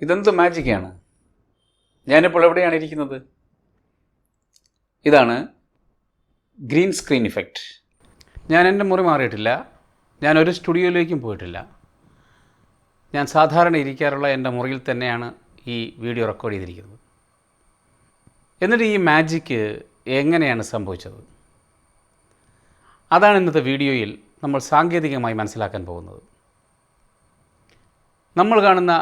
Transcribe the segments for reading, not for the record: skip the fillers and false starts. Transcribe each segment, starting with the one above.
ഇതെന്ത് മാജിക്കാണ്. ഞാനിപ്പോൾ എവിടെയാണ് ഇരിക്കുന്നത്? ഇതാണ് ഗ്രീൻ സ്ക്രീൻ ഇഫക്റ്റ്. ഞാൻ എൻ്റെ മുറി മാറിയിട്ടില്ല. ഞാനൊരു സ്റ്റുഡിയോയിലേക്കും പോയിട്ടില്ല. ഞാൻ സാധാരണ ഇരിക്കാറുള്ള എൻ്റെ മുറിയിൽ തന്നെയാണ് ഈ വീഡിയോ റെക്കോർഡ് ചെയ്തിരിക്കുന്നത്. എന്നിട്ട് ഈ മാജിക്ക് എങ്ങനെയാണ് സംഭവിച്ചത്? അതാണ് ഇന്നത്തെ വീഡിയോയിൽ നമ്മൾ സാങ്കേതികമായി മനസ്സിലാക്കാൻ പോകുന്നത്. നമ്മൾ കാണുന്ന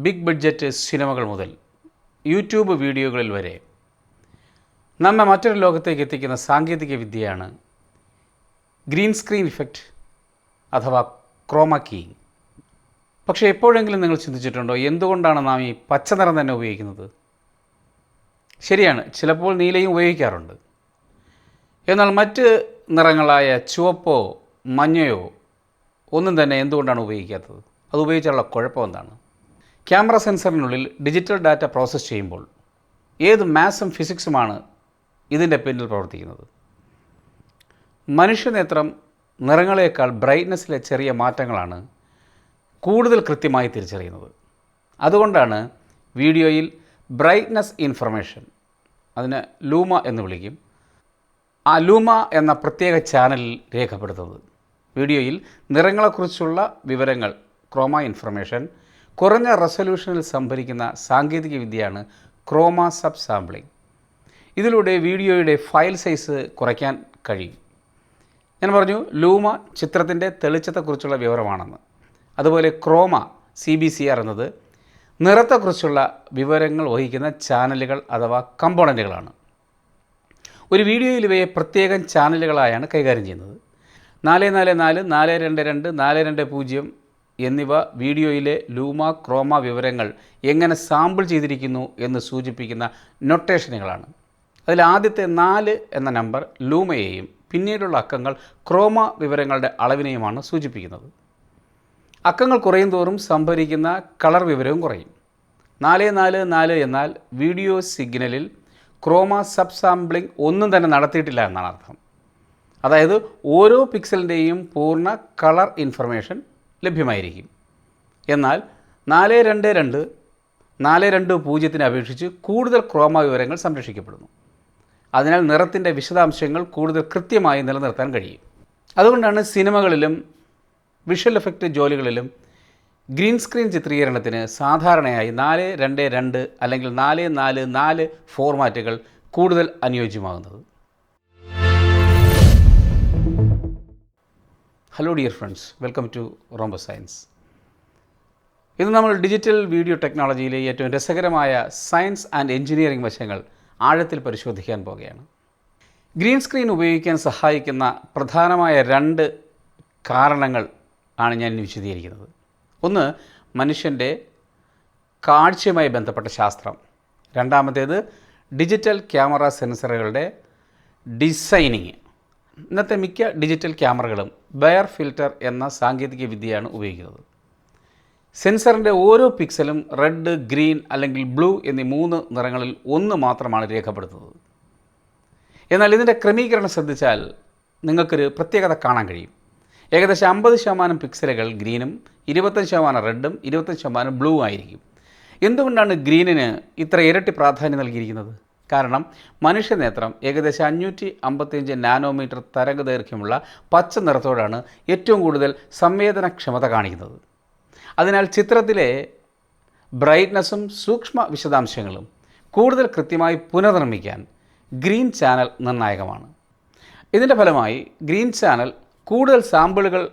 ബിഗ് ബഡ്ജറ്റ് സിനിമകൾ മുതൽ യൂട്യൂബ് വീഡിയോകളിൽ വരെ നമ്മെ മറ്റൊരു ലോകത്തേക്ക് എത്തിക്കുന്ന സാങ്കേതിക വിദ്യയാണ് ഗ്രീൻ സ്ക്രീൻ ഇഫക്റ്റ് അഥവാ ക്രോമ കീയിങ്. പക്ഷേ എപ്പോഴെങ്കിലും നിങ്ങൾ ചിന്തിച്ചിട്ടുണ്ടോ എന്തുകൊണ്ടാണ് നാം ഈ പച്ച നിറം തന്നെ ഉപയോഗിക്കുന്നത്? ശരിയാണ്, ചിലപ്പോൾ നീലയും ഉപയോഗിക്കാറുണ്ട്. എന്നാൽ മറ്റ് നിറങ്ങളായ ചുവപ്പോ മഞ്ഞയോ ഒന്നും തന്നെ എന്തുകൊണ്ടാണ് ഉപയോഗിക്കാത്തത്? അത് ഉപയോഗിച്ചുള്ള കുഴപ്പം എന്താണ്? ക്യാമറ സെൻസറിനുള്ളിൽ ഡിജിറ്റൽ ഡാറ്റ പ്രോസസ്സ് ചെയ്യുമ്പോൾ ഏത് മാത്സും ഫിസിക്സുമാണ് ഇതിൻ്റെ പിന്നിൽ പ്രവർത്തിക്കുന്നത്? മനുഷ്യനേത്രം നിറങ്ങളേക്കാൾ ബ്രൈറ്റ്നസ്സിലെ ചെറിയ മാറ്റങ്ങളാണ് കൂടുതൽ കൃത്യമായി തിരിച്ചറിയുന്നത്. അതുകൊണ്ടാണ് വീഡിയോയിൽ ബ്രൈറ്റ്നസ് ഇൻഫർമേഷൻ, അതിന് ലൂമ എന്ന് വിളിക്കും, ആ ലൂമ എന്ന പ്രത്യേക ചാനലിൽ രേഖപ്പെടുത്തുന്നത്. വീഡിയോയിൽ നിറങ്ങളെക്കുറിച്ചുള്ള വിവരങ്ങൾ ക്രോമ ഇൻഫർമേഷൻ കുറഞ്ഞ റെസൊല്യൂഷനിൽ സംഭരിക്കുന്ന സാങ്കേതിക വിദ്യയാണ് ക്രോമ സബ് സാമ്പിളിംഗ്. ഇതിലൂടെ വീഡിയോയുടെ ഫയൽ സൈസ് കുറയ്ക്കാൻ കഴിയും. ഞാൻ പറഞ്ഞു ലൂമ ചിത്രത്തിൻ്റെ തെളിച്ചത്തെക്കുറിച്ചുള്ള വിവരമാണെന്ന്. അതുപോലെ ക്രോമ CBCR എന്നത് നിറത്തെക്കുറിച്ചുള്ള വിവരങ്ങൾ വഹിക്കുന്ന ചാനലുകൾ അഥവാ കമ്പോണൻറ്റുകളാണ്. ഒരു വീഡിയോയിൽ ഇവയെ പ്രത്യേകം ചാനലുകളായാണ് കൈകാര്യം ചെയ്യുന്നത്. 444, 422, 420 എന്നിവ വീഡിയോയിലെ ലൂമ ക്രോമ വിവരങ്ങൾ എങ്ങനെ സാമ്പിൾ ചെയ്തിരിക്കുന്നു എന്ന് സൂചിപ്പിക്കുന്ന നൊട്ടേഷനുകളാണ്. അതിൽ ആദ്യത്തെ 4 എന്ന നമ്പർ ലൂമയെയും പിന്നീടുള്ള അക്കങ്ങൾ ക്രോമ വിവരങ്ങളുടെ അളവിനെയുമാണ് സൂചിപ്പിക്കുന്നത്. അക്കങ്ങൾ കുറയും തോറും സംഭരിക്കുന്ന കളർ വിവരവും കുറയും. 444 എന്നാൽ വീഡിയോ സിഗ്നലിൽ ക്രോമ സബ് സാമ്പിളിംഗ് ഒന്നും തന്നെ നടത്തിയിട്ടില്ല എന്നാണ് അർത്ഥം. അതായത് ഓരോ പിക്സലിൻ്റെയും പൂർണ്ണ കളർ ഇൻഫർമേഷൻ ലഭ്യമായിരിക്കും. എന്നാൽ 422, 420 അപേക്ഷിച്ച് കൂടുതൽ ക്രോമ വിവരങ്ങൾ സംരക്ഷിക്കപ്പെടുന്നു. അതിനാൽ നിറത്തിൻ്റെ വിശദാംശങ്ങൾ കൂടുതൽ കൃത്യമായി നിലനിർത്താൻ കഴിയും. അതുകൊണ്ടാണ് സിനിമകളിലും വിഷ്വൽ എഫക്റ്റ് ജോലികളിലും ഗ്രീൻ സ്ക്രീൻ ചിത്രീകരണത്തിന് സാധാരണയായി 422 അല്ലെങ്കിൽ 444 ഫോർമാറ്റുകൾ കൂടുതൽ അനുയോജ്യമാകുന്നത്. Hello dear friends, welcome to Rombo science. ഇന്ന് നമ്മൾ ഡിജിറ്റൽ വീഡിയോ ടെക്നോളജിയിലെ ഏറ്റവും രസകരമായ സയൻസ് ആൻഡ് എഞ്ചിനീയറിംഗ് വശങ്ങൾ ആഴത്തിൽ പരിശോധിക്കാൻ പോകുകയാണ്. ഗ്രീൻ സ്ക്രീൻ ഉപയോഗിക്കാൻ സഹായിക്കുന്ന പ്രധാനമായ 2 കാരണങ്ങൾ ആണ് ഞാൻ വിശദീകരിക്കുന്നത്. ഒന്ന്, മനുഷ്യൻ്റെ കാഴ്ചയുമായി ബന്ധപ്പെട്ട ശാസ്ത്രം. രണ്ടാമത്തേത്, ഡിജിറ്റൽ ക്യാമറ സെൻസറുകളുടെ ഡിസൈനിങ്. ഇന്നത്തെ മിക്ക ഡിജിറ്റൽ ക്യാമറകളും ബയർ ഫിൽറ്റർ എന്ന സാങ്കേതിക വിദ്യയാണ് ഉപയോഗിക്കുന്നത്. സെൻസറിൻ്റെ ഓരോ പിക്സലും റെഡ്, ഗ്രീൻ അല്ലെങ്കിൽ ബ്ലൂ എന്നീ 3 നിറങ്ങളിൽ ഒന്ന് മാത്രമാണ് രേഖപ്പെടുത്തുന്നത്. എന്നാൽ ഇതിൻ്റെ ക്രമീകരണം ശ്രദ്ധിച്ചാൽ നിങ്ങൾക്കൊരു പ്രത്യേകത കാണാൻ കഴിയും. ഏകദേശം 50% പിക്സലുകൾ ഗ്രീനും 25% റെഡും 25% ബ്ലൂ ആയിരിക്കും. എന്തുകൊണ്ടാണ് ഗ്രീനിന് ഇത്ര ഇരട്ടി പ്രാധാന്യം നൽകിയിരിക്കുന്നത്? കാരണം മനുഷ്യനേത്രം ഏകദേശം 555 നാനോമീറ്റർ തരംഗദൈർഘ്യമുള്ള പച്ച നിറത്തോടാണ് ഏറ്റവും കൂടുതൽ സംവേദനക്ഷമത കാണിക്കുന്നത്. അതിനാൽ ചിത്രത്തിലെ ബ്രൈറ്റ്നസ്സും സൂക്ഷ്മ വിശദാംശങ്ങളും കൂടുതൽ കൃത്യമായി പുനർനിർമ്മിക്കാൻ ഗ്രീൻ ചാനൽ നിർണായകമാണ്. ഇതിൻ്റെ ഫലമായി ഗ്രീൻ ചാനൽ കൂടുതൽ സാമ്പിളുകൾ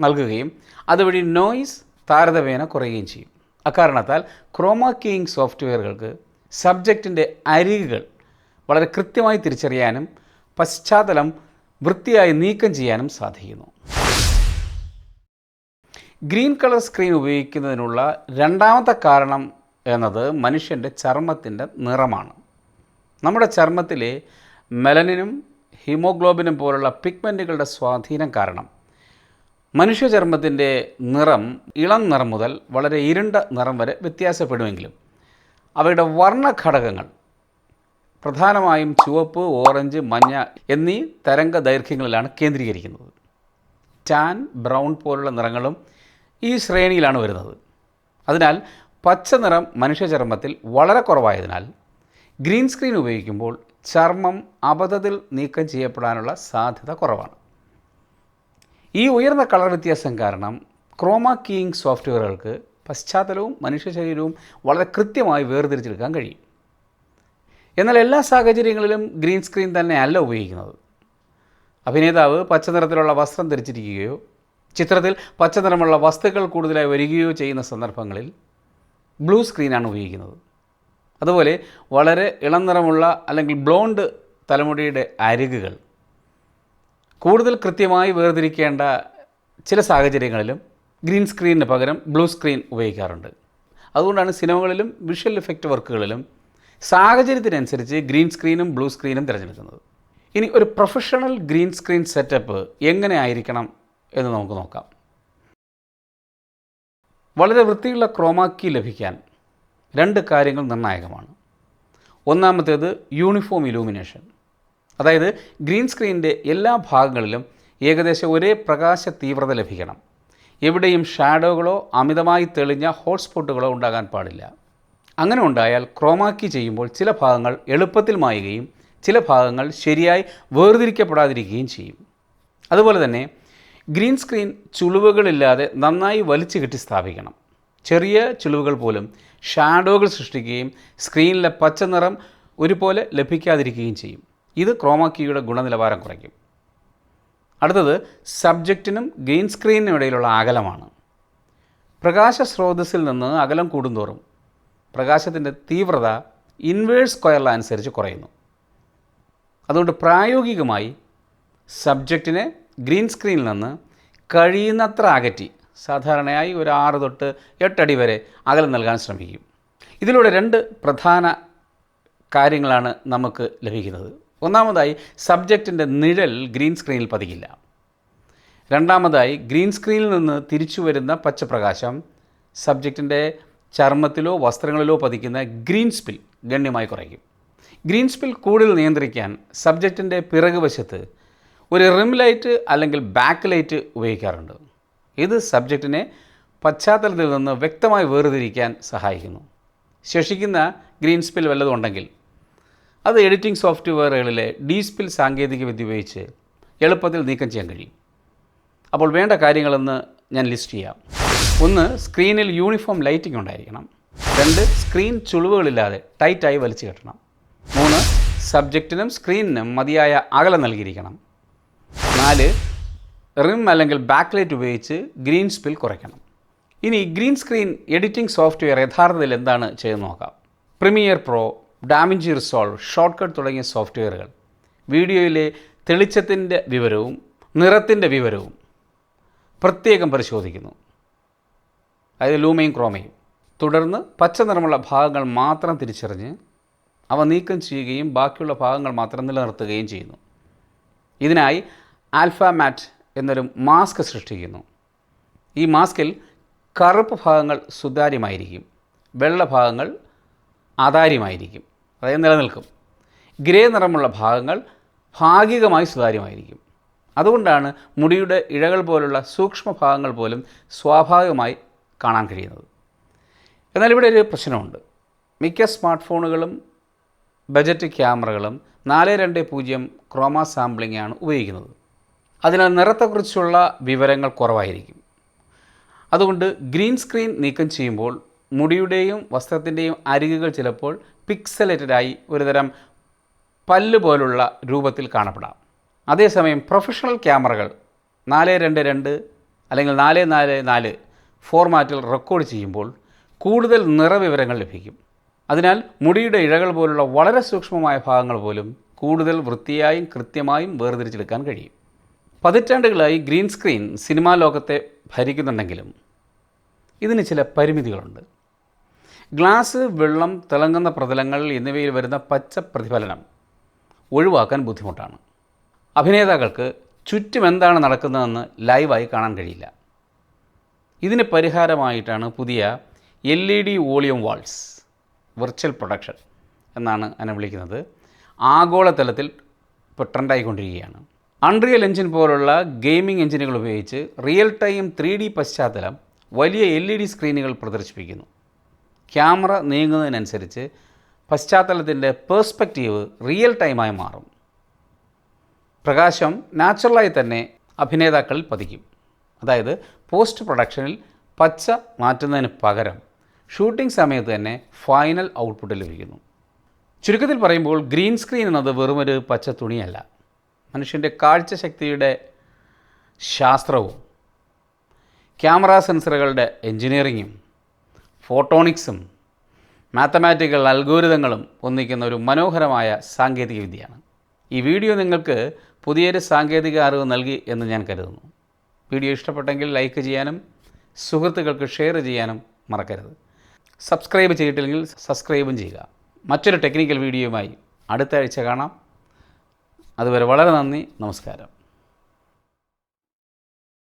നൽകുകയും അതുവഴി നോയ്സ് താരതമ്യേന കുറയുകയും ചെയ്യും. അക്കാരണത്താൽ ക്രോമ കീയിങ് സോഫ്റ്റ്വെയറുകൾക്ക് സബ്ജക്റ്റിൻ്റെ അരികുകൾ വളരെ കൃത്യമായി തിരിച്ചറിയാനും പശ്ചാത്തലം വൃത്തിയായി നീക്കം ചെയ്യാനും സാധിക്കുന്നു. ഗ്രീൻ കളർ സ്ക്രീൻ ഉപയോഗിക്കുന്നതിനുള്ള രണ്ടാമത്തെ കാരണം എന്നത് മനുഷ്യൻ്റെ ചർമ്മത്തിൻ്റെ നിറമാണ്. നമ്മുടെ ചർമ്മത്തിലെ മെലനിനും ഹീമോഗ്ലോബിനും പോലുള്ള പിഗ്മെൻറ്റുകളുടെ സ്വാധീനം കാരണം മനുഷ്യ ചർമ്മത്തിൻ്റെ നിറം ഇളം നിറം മുതൽ വളരെ ഇരുണ്ട നിറം വരെ വ്യത്യാസപ്പെടുമെങ്കിലും അവയുടെ വർണ്ണഘടകങ്ങൾ പ്രധാനമായും ചുവപ്പ്, ഓറഞ്ച്, മഞ്ഞ എന്നീ തരംഗ ദൈർഘ്യങ്ങളിലാണ് കേന്ദ്രീകരിക്കുന്നത്. ടാൻ, ബ്രൗൺ പോലുള്ള നിറങ്ങളും ഈ ശ്രേണിയിലാണ് വരുന്നത്. അതിനാൽ പച്ച നിറം മനുഷ്യ ചർമ്മത്തിൽ വളരെ കുറവായതിനാൽ ഗ്രീൻ സ്ക്രീൻ ഉപയോഗിക്കുമ്പോൾ ചർമ്മം അബദ്ധത്തിൽ നീക്കം ചെയ്യപ്പെടാനുള്ള സാധ്യത കുറവാണ്. ഈ ഉയർന്ന കളർ വ്യത്യാസം കാരണം ക്രോമ കീയിങ് സോഫ്റ്റ്വെയറുകൾക്ക് പശ്ചാത്തലവും മനുഷ്യ ശരീരവും വളരെ കൃത്യമായി വേർതിരിച്ചെടുക്കാൻ കഴിയും. എന്നാൽ എല്ലാ സാഹചര്യങ്ങളിലും ഗ്രീൻ സ്ക്രീൻ തന്നെയല്ല ഉപയോഗിക്കുന്നത്. അഭിനേതാവ് പച്ച നിറത്തിലുള്ള വസ്ത്രം ധരിച്ചിരിക്കുകയോ ചിത്രത്തിൽ പച്ച നിറമുള്ള വസ്തുക്കൾ കൂടുതലായി വരികയോ ചെയ്യുന്ന സന്ദർഭങ്ങളിൽ ബ്ലൂ സ്ക്രീനാണ് ഉപയോഗിക്കുന്നത്. അതുപോലെ വളരെ ഇളം നിറമുള്ള അല്ലെങ്കിൽ ബ്ലോണ്ട് തലമുടിയുടെ അരികുകൾ കൂടുതൽ കൃത്യമായി വേർതിരിക്കേണ്ട ചില സാഹചര്യങ്ങളിലും ഗ്രീൻ സ്ക്രീനിന് പകരം ബ്ലൂ സ്ക്രീൻ ഉപയോഗിക്കാറുണ്ട്. അതുകൊണ്ടാണ് സിനിമകളിലും വിഷ്വൽ എഫക്റ്റ് വർക്കുകളിലും സാഹചര്യത്തിനനുസരിച്ച് ഗ്രീൻ സ്ക്രീനും ബ്ലൂ സ്ക്രീനും തിരഞ്ഞെടുക്കുന്നത്. ഇനി ഒരു പ്രൊഫഷണൽ ഗ്രീൻ സ്ക്രീൻ സെറ്റപ്പ് എങ്ങനെ ആയിരിക്കണം എന്ന് നമുക്ക് നോക്കാം. വളരെ വൃത്തിയുള്ള ക്രോമാക്കി ലഭിക്കാൻ 2 കാര്യങ്ങൾ നിർണായകമാണ്. ഒന്നാമത്തേത് യൂണിഫോം ഇലൂമിനേഷൻ, അതായത് ഗ്രീൻ സ്ക്രീനിൻ്റെ എല്ലാ ഭാഗങ്ങളിലും ഏകദേശം ഒരേ പ്രകാശ തീവ്രത ലഭിക്കണം. എവിടെയും ഷാഡോകളോ അമിതമായി തെളിഞ്ഞ ഹോട്ട്സ്പോട്ടുകളോ ഉണ്ടാകാൻ പാടില്ല. അങ്ങനെ ഉണ്ടായാൽ ക്രോമാക്കി ചെയ്യുമ്പോൾ ചില ഭാഗങ്ങൾ എളുപ്പത്തിൽ മായുകയും ചില ഭാഗങ്ങൾ ശരിയായി വേർതിരിക്കപ്പെടാതിരിക്കുകയും ചെയ്യും. അതുപോലെ തന്നെ ഗ്രീൻ സ്ക്രീൻ ചുളിവുകളില്ലാതെ നന്നായി വലിച്ചു കെട്ടി സ്ഥാപിക്കണം. ചെറിയ ചുളിവുകൾ പോലും ഷാഡോകൾ സൃഷ്ടിക്കുകയും സ്ക്രീനിലെ പച്ച നിറം ഒരുപോലെ ലഭിക്കാതിരിക്കുകയും ചെയ്യും. ഇത് ക്രോമാക്കിയുടെ ഗുണനിലവാരം കുറയ്ക്കും. അടുത്തത് സബ്ജക്റ്റിനും ഗ്രീൻ സ്ക്രീനിനും ഇടയിലുള്ള അകലമാണ്. പ്രകാശ സ്രോതസ്സിൽ നിന്ന് അകലം കൂടുന്തോറും പ്രകാശത്തിൻ്റെ തീവ്രത ഇൻവേഴ്സ് സ്ക്വയർ ലാ അനുസരിച്ച് കുറയുന്നു. അതുകൊണ്ട് പ്രായോഗികമായി സബ്ജക്റ്റിനെ ഗ്രീൻ സ്ക്രീനിൽ നിന്ന് കഴിയുന്നത്ര അകറ്റി സാധാരണയായി ഒരു 6 തൊട്ട് 8 അടി വരെ അകലം നൽകാൻ ശ്രമിക്കും. ഇതിലൂടെ 2 പ്രധാന കാര്യങ്ങളാണ് നമുക്ക് ലഭിക്കുന്നത്. ഒന്നാമതായി സബ്ജക്റ്റിൻ്റെ നിഴൽ ഗ്രീൻ സ്ക്രീനിൽ പതിക്കില്ല. രണ്ടാമതായി ഗ്രീൻ സ്ക്രീനിൽ നിന്ന് തിരിച്ചു വരുന്ന പച്ചപ്രകാശം സബ്ജക്റ്റിൻ്റെ ചർമ്മത്തിലോ വസ്ത്രങ്ങളിലോ പതിക്കുന്ന ഗ്രീൻ സ്പിൽ ഗണ്യമായി കുറയ്ക്കും. ഗ്രീൻ സ്പിൽ കൂടുതൽ നിയന്ത്രിക്കാൻ സബ്ജക്റ്റിൻ്റെ പിറകുവശത്ത് ഒരു റിം ലൈറ്റ് അല്ലെങ്കിൽ ബാക്ക് ലൈറ്റ് ഉപയോഗിക്കാറുണ്ട്. ഇത് സബ്ജക്റ്റിനെ പശ്ചാത്തലത്തിൽ നിന്ന് വ്യക്തമായി വേർതിരിക്കാൻ സഹായിക്കുന്നു. ശേഷിക്കുന്ന ഗ്രീൻ സ്പിൽ വല്ലതും ഉണ്ടെങ്കിൽ അത് എഡിറ്റിംഗ് സോഫ്റ്റ്വെയറുകളിലെ ഡീസ്പിൽ സാങ്കേതികവിദ്യ ഉപയോഗിച്ച് എളുപ്പത്തിൽ നീക്കം ചെയ്യാൻ കഴിയും. അപ്പോൾ വേണ്ട കാര്യങ്ങളെന്ന് ഞാൻ ലിസ്റ്റ് ചെയ്യാം. 1. സ്ക്രീനിൽ യൂണിഫോം ലൈറ്റിംഗ് ഉണ്ടായിരിക്കണം. 2. സ്ക്രീൻ ചുളിവുകളില്ലാതെ ടൈറ്റായി വലിച്ചു കെട്ടണം. 3. സബ്ജക്റ്റിനും സ്ക്രീനിനും മതിയായ അകലം നൽകിയിരിക്കണം. 4. റിം അല്ലെങ്കിൽ ബാക്ക് ലൈറ്റ് ഉപയോഗിച്ച് ഗ്രീൻ സ്പിൽ കുറയ്ക്കണം. ഇനി ഗ്രീൻ സ്ക്രീൻ എഡിറ്റിംഗ് സോഫ്റ്റ്വെയർ യഥാർത്ഥത്തിൽ എന്താണ് ചെയ്ത് നോക്കാം. Premier pro, da Vinci resolve, shortcut തുടങ്ങിയ സോഫ്റ്റ്വെയറുകൾ വീഡിയോയിലെ തെളിച്ചത്തിൻ്റെ വിവരവും നിറത്തിൻ്റെ വിവരവും പ്രത്യേകം പരിശോധിക്കുന്നു, അതായത് ലൂമയും ക്രോമയും. തുടർന്ന് പച്ച നിറമുള്ള ഭാഗങ്ങൾ മാത്രം തിരിച്ചറിഞ്ഞ് അവ നീക്കം ചെയ്യുകയും ബാക്കിയുള്ള ഭാഗങ്ങൾ മാത്രം നിലനിർത്തുകയും ചെയ്യുന്നു. ഇതിനായി ആൽഫ മാറ്റ് എന്നൊരു മാസ്ക് സൃഷ്ടിക്കുന്നു. ഈ മാസ്കിൽ കറുപ്പ് ഭാഗങ്ങൾ സുതാര്യമായിരിക്കും, വെള്ള ഭാഗങ്ങൾ അതാര്യമായിരിക്കും, അതായത് നിലനിൽക്കും. ഗ്രേ നിറമുള്ള ഭാഗങ്ങൾ ഭാഗികമായി സുതാര്യമായിരിക്കും. അതുകൊണ്ടാണ് മുടിയുടെ ഇഴകൾ പോലുള്ള സൂക്ഷ്മ ഭാഗങ്ങൾ പോലും സ്വാഭാവികമായി കാണാൻ കഴിയുന്നത്. എന്നാൽ ഇവിടെ ഒരു പ്രശ്നമുണ്ട്. മിക്ക സ്മാർട്ട് ഫോണുകളും ബജറ്റ് ക്യാമറകളും 420 ക്രോമ സാമ്പിളിംഗ് ആണ് ഉപയോഗിക്കുന്നത്. അതിനാൽ നിറത്തെക്കുറിച്ചുള്ള വിവരങ്ങൾ കുറവായിരിക്കും. അതുകൊണ്ട് ഗ്രീൻ സ്ക്രീൻ നീക്കം ചെയ്യുമ്പോൾ മുടിയുടെയും വസ്ത്രത്തിൻ്റെയും അരികുകൾ ചിലപ്പോൾ പിക്സലേറ്റഡായി ഒരുതരം പല്ല് പോലുള്ള രൂപത്തിൽ കാണപ്പെടാം. അതേസമയം പ്രൊഫഷണൽ ക്യാമറകൾ 422 അല്ലെങ്കിൽ 444 ഫോർമാറ്റിൽ റെക്കോർഡ് ചെയ്യുമ്പോൾ കൂടുതൽ നിറവിവരങ്ങൾ ലഭിക്കും. അതിനാൽ മുടിയുടെ ഇഴകൾ പോലുള്ള വളരെ സൂക്ഷ്മമായ ഭാഗങ്ങൾ പോലും കൂടുതൽ വൃത്തിയായും കൃത്യമായും വേർതിരിച്ചെടുക്കാൻ കഴിയും. പതിറ്റാണ്ടുകളായി ഗ്രീൻ സ്ക്രീൻ സിനിമാ ലോകത്തെ ഭരിക്കുന്നുണ്ടെങ്കിലും ഇതിന് ചില പരിമിതികളുണ്ട്. ഗ്ലാസ്, വെള്ളം, തിളങ്ങുന്ന പ്രതലങ്ങൾ എന്നിവയിൽ വരുന്ന പച്ച പ്രതിഫലനം ഒഴിവാക്കാൻ ബുദ്ധിമുട്ടാണ്. അഭിനേതാക്കൾക്ക് ചുറ്റും എന്താണ് നടക്കുന്നതെന്ന് ലൈവായി കാണാൻ കഴിയില്ല. ഇതിന് പരിഹാരമായിട്ടാണ് പുതിയ LED volume walls, virtual production എന്നാണ് അതിനെ വിളിക്കുന്നത്, ആഗോളതലത്തിൽ ഇപ്പോൾ ട്രെൻഡായിക്കൊണ്ടിരിക്കുകയാണ്. അൺറിയൽ എഞ്ചിൻ പോലുള്ള ഗെയിമിംഗ് എഞ്ചിനുകൾ ഉപയോഗിച്ച് റിയൽ ടൈം 3D പശ്ചാത്തലം വലിയ LED സ്ക്രീനുകൾ പ്രദർശിപ്പിക്കുന്നു. ക്യാമറ നീങ്ങുന്നതിനനുസരിച്ച് പശ്ചാത്തലത്തിൻ്റെ പേഴ്സ്പെക്റ്റീവ് റിയൽ ടൈമായി മാറും. പ്രകാശം നാച്ചുറലായി തന്നെ അഭിനേതാക്കളിൽ പതിക്കും. അതായത് പോസ്റ്റ് പ്രൊഡക്ഷനിൽ പച്ച മാറ്റുന്നതിന് പകരം ഷൂട്ടിംഗ് സമയത്ത് തന്നെ ഫൈനൽ ഔട്ട്പുട്ട് ലഭിക്കുന്നു. ചുരുക്കത്തിൽ പറയുമ്പോൾ ഗ്രീൻ സ്ക്രീൻ എന്നത് വെറുമൊരു പച്ച തുണിയല്ല. മനുഷ്യൻ്റെ കാഴ്ചശക്തിയുടെ ശാസ്ത്രവും ക്യാമറ സെൻസറുകളുടെ എൻജിനീയറിങ്ങും ഫോട്ടോണിക്സും മാത്തമാറ്റിക്കൽ അൽഗോരിതങ്ങളും ഒന്നിക്കുന്ന ഒരു മനോഹരമായ സാങ്കേതിക വിദ്യയാണ്. ഈ വീഡിയോ നിങ്ങൾക്ക് പുതിയൊരു സാങ്കേതിക അറിവ് നൽകി എന്ന് ഞാൻ കരുതുന്നു. വീഡിയോ ഇഷ്ടപ്പെട്ടെങ്കിൽ ലൈക്ക് ചെയ്യാനും സുഹൃത്തുക്കൾക്ക് ഷെയർ ചെയ്യാനും മറക്കരുത്. സബ്സ്ക്രൈബ് ചെയ്തിട്ടില്ലെങ്കിൽ സബ്സ്ക്രൈബും ചെയ്യുക. മറ്റൊരു ടെക്നിക്കൽ വീഡിയോയുമായി അടുത്ത ആഴ്ച കാണാം. അതുവരെ വളരെ നന്ദി, നമസ്കാരം.